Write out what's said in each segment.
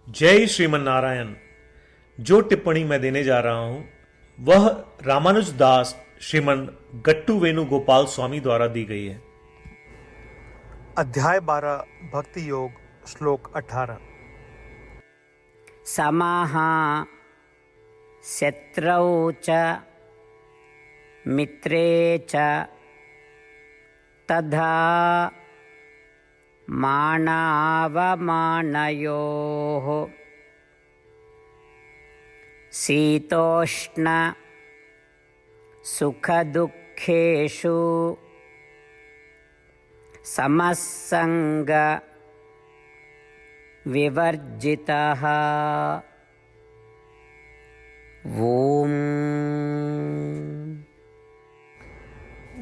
जय श्रीमन नारायण। जो टिप्पणी मैं देने जा रहा हूं वह रामानुज दास श्रीमन गट्टू वेणुगोपाल स्वामी द्वारा दी गई है। अध्याय 12 भक्ति योग श्लोक 18। समः शत्रौ च मित्रे च तथा मानावमानयोः शीतोष्ण सुखदुःखेषु समसंग विवर्जितः। ओम।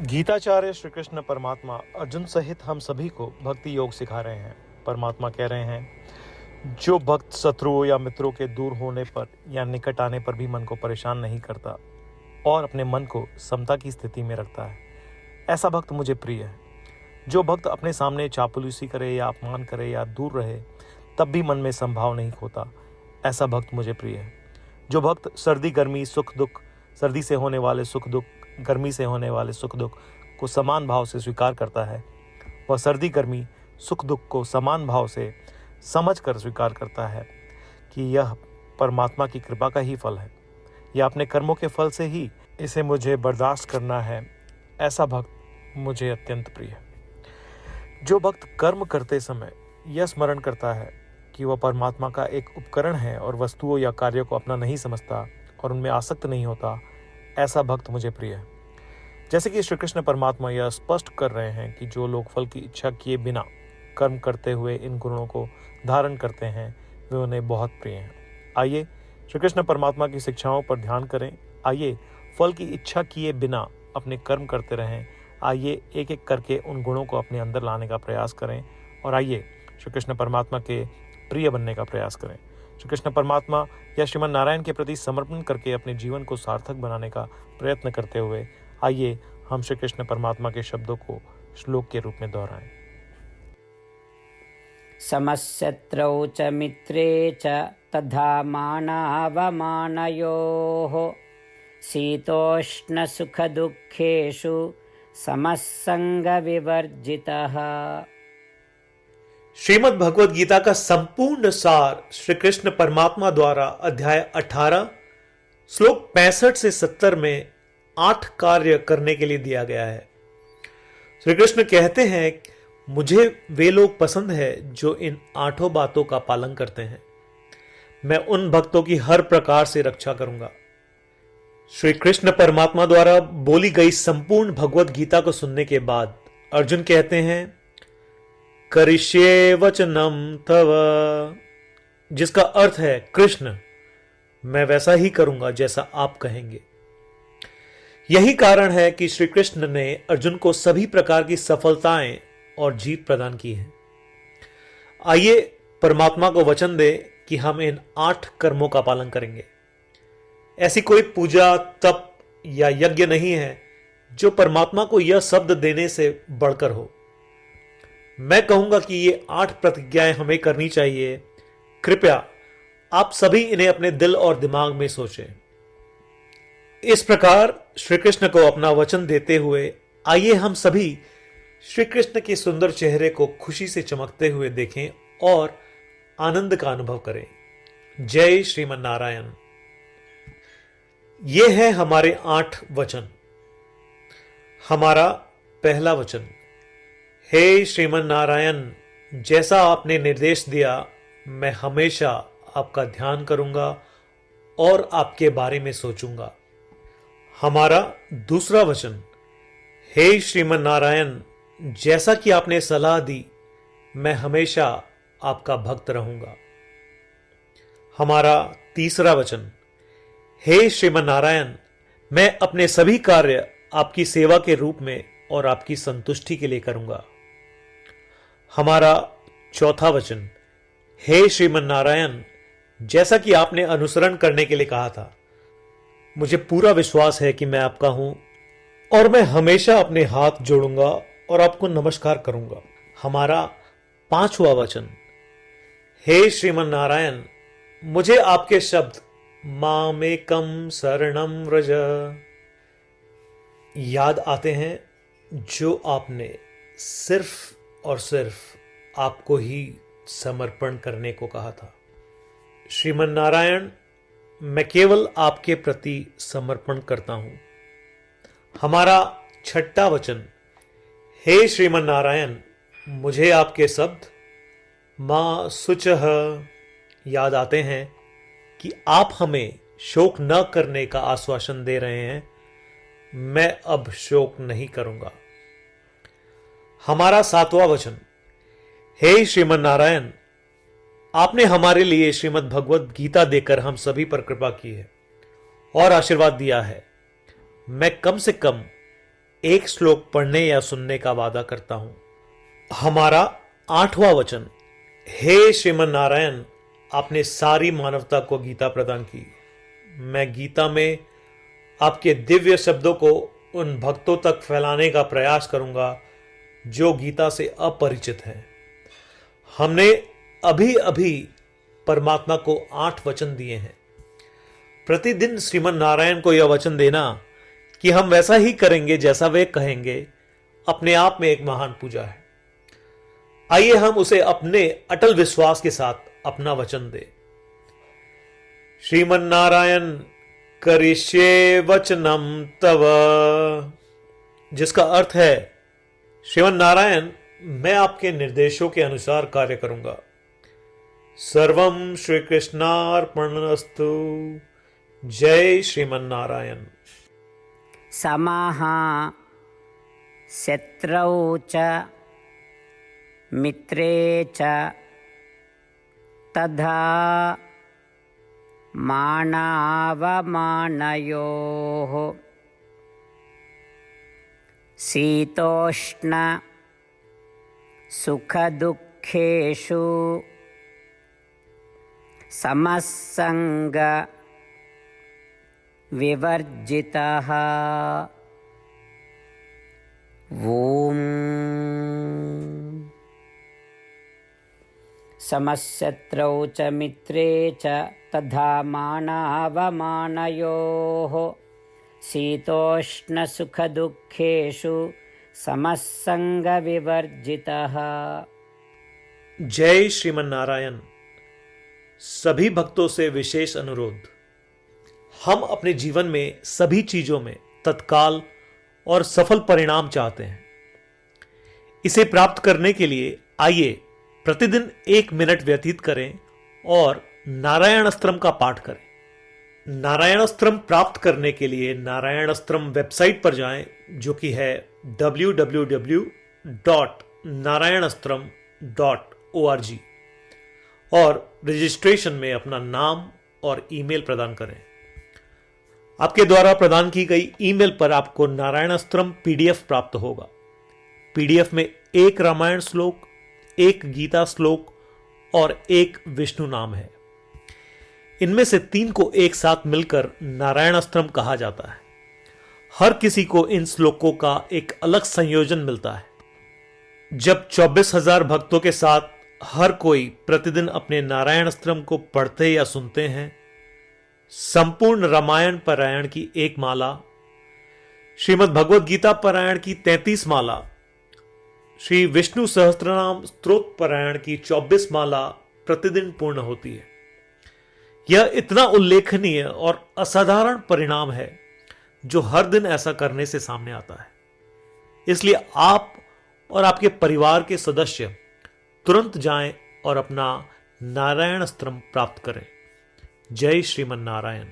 गीताचार्य श्री कृष्ण परमात्मा अर्जुन सहित हम सभी को भक्ति योग सिखा रहे हैं। परमात्मा कह रहे हैं, जो भक्त शत्रुओं या मित्रों के दूर होने पर या निकट आने पर भी मन को परेशान नहीं करता और अपने मन को समता की स्थिति में रखता है, ऐसा भक्त मुझे प्रिय है। जो भक्त अपने सामने चापलूसी करे या अपमान करे या दूर रहे तब भी मन में संभाव नहीं खोता, ऐसा भक्त मुझे प्रिय है। जो भक्त सर्दी गर्मी सुख दुख, सर्दी से होने वाले सुख दुख, गर्मी से होने वाले सुख दुख को समान भाव से स्वीकार करता है, वह सर्दी गर्मी सुख दुख को समान भाव से समझ कर स्वीकार करता है कि यह परमात्मा की कृपा का ही फल है, यह अपने कर्मों के फल से ही इसे मुझे बर्दाश्त करना है, ऐसा भक्त मुझे अत्यंत प्रिय है। जो भक्त कर्म करते समय यह स्मरण करता है कि वह परमात्मा का एक उपकरण है और वस्तुओं या कार्यों को अपना नहीं समझता और उनमें आसक्त नहीं होता, ऐसा भक्त मुझे प्रिय है। जैसे कि श्री कृष्ण परमात्मा यह स्पष्ट कर रहे हैं कि जो लोग फल की इच्छा किए बिना कर्म करते हुए इन गुणों को धारण करते हैं वे उन्हें बहुत प्रिय हैं। आइए श्री कृष्ण परमात्मा की शिक्षाओं पर ध्यान करें। आइए फल की इच्छा किए बिना अपने कर्म करते रहें। आइए एक एक करके उन गुणों को अपने अंदर लाने का प्रयास करें और आइए श्री कृष्ण परमात्मा के प्रिय बनने का प्रयास करें। श्री कृष्ण परमात्मा या श्रीमन नारायण के प्रति समर्पण करके अपने जीवन को सार्थक बनाने का प्रयत्न करते हुए आइए हम श्री कृष्ण परमात्मा के शब्दों को श्लोक के रूप में दोहराएं। समशत्रौ च मित्रे च तथा मानावमानयोः शीतोष्ण सुखदुःखेषु समसंग विवर्जितः। श्रीमद् भगवद गीता का संपूर्ण सार श्री कृष्ण परमात्मा द्वारा अध्याय 18 श्लोक 65 से 70 में 8 कार्य करने के लिए दिया गया है। श्री कृष्ण कहते हैं, मुझे वे लोग पसंद है जो इन 8 बातों का पालन करते हैं। मैं उन भक्तों की हर प्रकार से रक्षा करूंगा। श्री कृष्ण परमात्मा द्वारा बोली गई संपूर्ण भगवद गीता को सुनने के बाद अर्जुन कहते हैं, करिष्ये वचनम तव, जिसका अर्थ है कृष्ण मैं वैसा ही करूंगा जैसा आप कहेंगे। यही कारण है कि श्री कृष्ण ने अर्जुन को सभी प्रकार की सफलताएं और जीत प्रदान की है। आइए परमात्मा को वचन दे कि हम इन 8 कर्मों का पालन करेंगे। ऐसी कोई पूजा तप या यज्ञ नहीं है जो परमात्मा को यह शब्द देने से बढ़कर हो। मैं कहूंगा कि ये 8 प्रतिज्ञाएं हमें करनी चाहिए। कृपया आप सभी इन्हें अपने दिल और दिमाग में सोचें। इस प्रकार श्री कृष्ण को अपना वचन देते हुए आइए हम सभी श्री कृष्ण के सुंदर चेहरे को खुशी से चमकते हुए देखें और आनंद का अनुभव करें। जय श्रीमन नारायण। ये है हमारे 8 वचन। हमारा पहला वचन, हे श्रीमन नारायण, जैसा आपने निर्देश दिया मैं हमेशा आपका ध्यान करूंगा और आपके बारे में सोचूंगा। हमारा दूसरा वचन, हे श्रीमन नारायण, जैसा कि आपने सलाह दी मैं हमेशा आपका भक्त रहूंगा। हमारा तीसरा वचन, हे श्रीमन नारायण, मैं अपने सभी कार्य आपकी सेवा के रूप में और आपकी संतुष्टि के लिए करूंगा। हमारा चौथा वचन, हे श्रीमन नारायण, जैसा कि आपने अनुसरण करने के लिए कहा था, मुझे पूरा विश्वास है कि मैं आपका हूं और मैं हमेशा अपने हाथ जोड़ूंगा और आपको नमस्कार करूंगा। हमारा पांचवा वचन, हे श्रीमन नारायण, मुझे आपके शब्द मामेकम शरणम व्रज याद आते हैं, जो आपने सिर्फ और सिर्फ आपको ही समर्पण करने को कहा था। श्रीमन नारायण, मैं केवल आपके प्रति समर्पण करता हूं। हमारा छठा वचन, हे श्रीमन नारायण, मुझे आपके शब्द मां शुचः याद आते हैं कि आप हमें शोक न करने का आश्वासन दे रहे हैं। मैं अब शोक नहीं करूंगा। हमारा सातवां वचन, हे श्रीमन नारायण, आपने हमारे लिए श्रीमद् भगवत गीता देकर हम सभी पर कृपा की है और आशीर्वाद दिया है। मैं कम से कम एक श्लोक पढ़ने या सुनने का वादा करता हूं। हमारा आठवां वचन, हे श्रीमन नारायण, आपने सारी मानवता को गीता प्रदान की। मैं गीता में आपके दिव्य शब्दों को उन भक्तों तक फैलाने का प्रयास करूंगा जो गीता से अपरिचित हैं। हमने अभी अभी परमात्मा को 8 वचन दिए हैं। प्रतिदिन श्रीमन नारायण को यह वचन देना कि हम वैसा ही करेंगे जैसा वे कहेंगे, अपने आप में एक महान पूजा है। आइए हम उसे अपने अटल विश्वास के साथ अपना वचन दें। श्रीमन नारायण करिष्ये वचनम तव, जिसका अर्थ है, श्रीमन नारायण, मैं आपके निर्देशों के अनुसार कार्य करूंगा। सर्वम श्री कृष्णार्पणमस्तु। जय श्रीमन नारायण। समः शत्रौ च मित्रे च तथा मानावमानयोः शीतोष्ण सुखदुःखेषु समसंग विवर्जितः। ओम समशत्रौ च मित्रे च तथा मानावमानयोः शीतोष्णसुखदुःखेषु समसंग विवर्जितः। जय श्रीमन नारायण। सभी भक्तों से विशेष अनुरोध, हम अपने जीवन में सभी चीजों में तत्काल और सफल परिणाम चाहते हैं। इसे प्राप्त करने के लिए आइए प्रतिदिन 1 मिनट व्यतीत करें और नारायण अस्त्रम का पाठ करें। नारायण अस्त्रम प्राप्त करने के लिए नारायण अस्त्रम वेबसाइट पर जाएं, जो कि है www.narayanastram.org, और रजिस्ट्रेशन में अपना नाम और ईमेल प्रदान करें। आपके द्वारा प्रदान की गई ईमेल पर आपको नारायण अस्त्रम पीडीएफ प्राप्त होगा। पीडीएफ में 1 रामायण श्लोक, 1 गीता श्लोक और 1 विष्णु नाम है। इनमें से 3 को एक साथ मिलकर नारायण अस्त्रम कहा जाता है। हर किसी को इन श्लोकों का एक अलग संयोजन मिलता है। जब 24,000 भक्तों के साथ हर कोई प्रतिदिन अपने नारायण अस्त्रम को पढ़ते या सुनते हैं, संपूर्ण रामायण पारायण की 1 माला, श्रीमद् भगवद गीता पारायण की 33 माला, श्री विष्णु सहस्त्रनाम स्तोत्र पारायण की 24 माला प्रतिदिन पूर्ण होती है। यह इतना उल्लेखनीय और असाधारण परिणाम है जो हर दिन ऐसा करने से सामने आता है। इसलिए आप और आपके परिवार के सदस्य तुरंत जाएं और अपना नारायण अस्त्रम प्राप्त करें। जय श्रीमन नारायण।